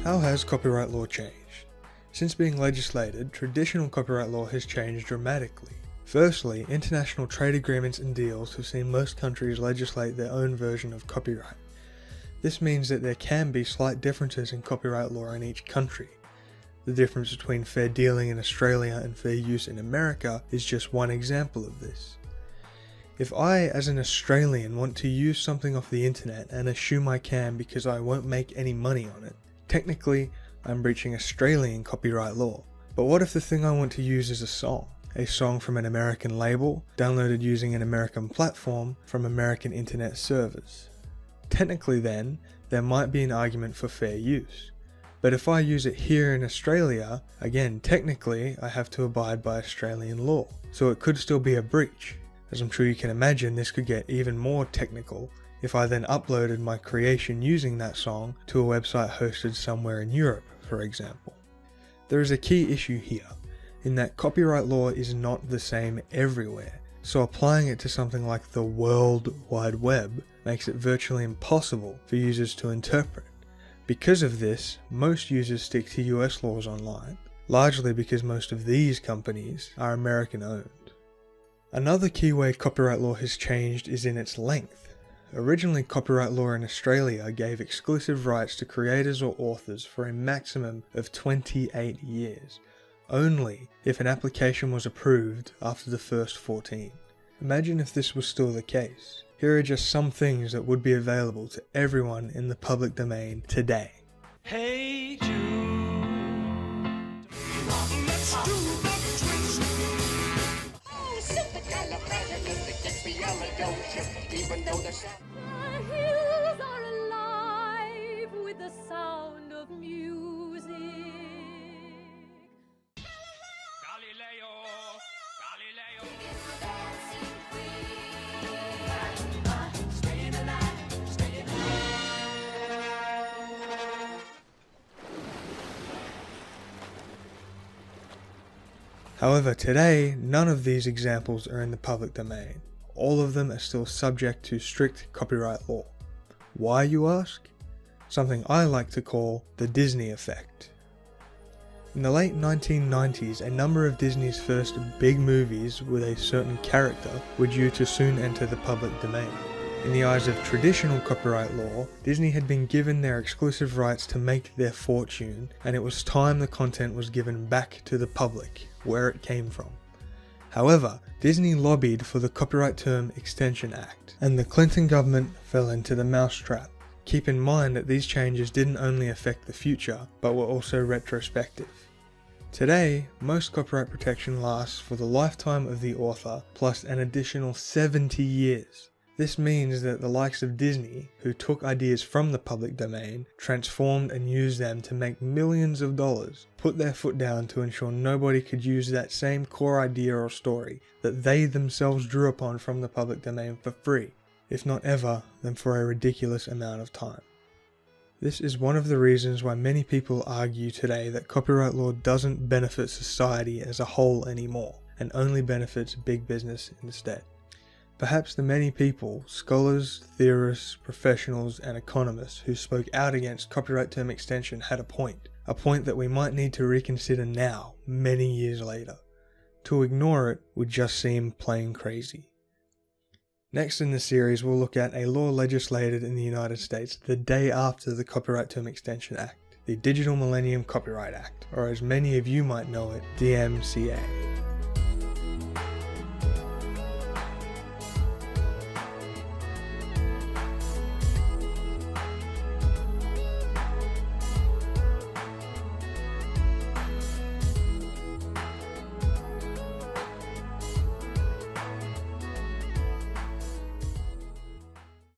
How has copyright law changed? Since being legislated, traditional copyright law has changed dramatically. Firstly, international trade agreements and deals have seen most countries legislate their own version of copyright. This means that there can be slight differences in copyright law in each country. The difference between fair dealing in Australia and fair use in America is just one example of this. If I, as an Australian, want to use something off the internet and assume I can because I won't make any money on it, technically, I'm breaching Australian copyright law. But what if the thing I want to use is a song from an American label, downloaded using an American platform from American internet servers? Technically then, there might be an argument for fair use. But if I use it here in Australia, again, technically, I have to abide by Australian law. So it could still be a breach. As I'm sure you can imagine, this could get even more technical if I then uploaded my creation using that song to a website hosted somewhere in Europe, for example. There is a key issue here, in that copyright law is not the same everywhere, so applying it to something like the World Wide Web makes it virtually impossible for users to interpret. Because of this, most users stick to US laws online, largely because most of these companies are American owned. Another key way copyright law has changed is in its length. Originally, copyright law in Australia gave exclusive rights to creators or authors for a maximum of 28 years, only if an application was approved after the first 14. Imagine if this was still the case. Here are just some things that would be available to everyone in the public domain today. Hey Jude, let's do the twist. Oh, supercalifragilisticexpialidocious, even though the sound. The hills are alive with the sound of music. Galileo, Galileo. However, today, none of these examples are in the public domain. All of them are still subject to strict copyright law. Why, you ask? Something I like to call the Disney effect. In the late 1990s, a number of Disney's first big movies with a certain character were due to soon enter the public domain. In the eyes of traditional copyright law, Disney had been given their exclusive rights to make their fortune, and it was time the content was given back to the public, where it came from. However, Disney lobbied for the Copyright Term Extension Act, and the Clinton government fell into the mousetrap. Keep in mind that these changes didn't only affect the future, but were also retrospective. Today, most copyright protection lasts for the lifetime of the author, plus an additional 70 years. This means that the likes of Disney, who took ideas from the public domain, transformed and used them to make millions of dollars, put their foot down to ensure nobody could use that same core idea or story that they themselves drew upon from the public domain for free, if not ever, then for a ridiculous amount of time. This is one of the reasons why many people argue today that copyright law doesn't benefit society as a whole anymore, and only benefits big business instead. Perhaps the many people, scholars, theorists, professionals, and economists who spoke out against copyright term extension had a point that we might need to reconsider now, many years later. To ignore it would just seem plain crazy. Next in the series, we'll look at a law legislated in the United States the day after the Copyright Term Extension Act, the Digital Millennium Copyright Act, or as many of you might know it, DMCA.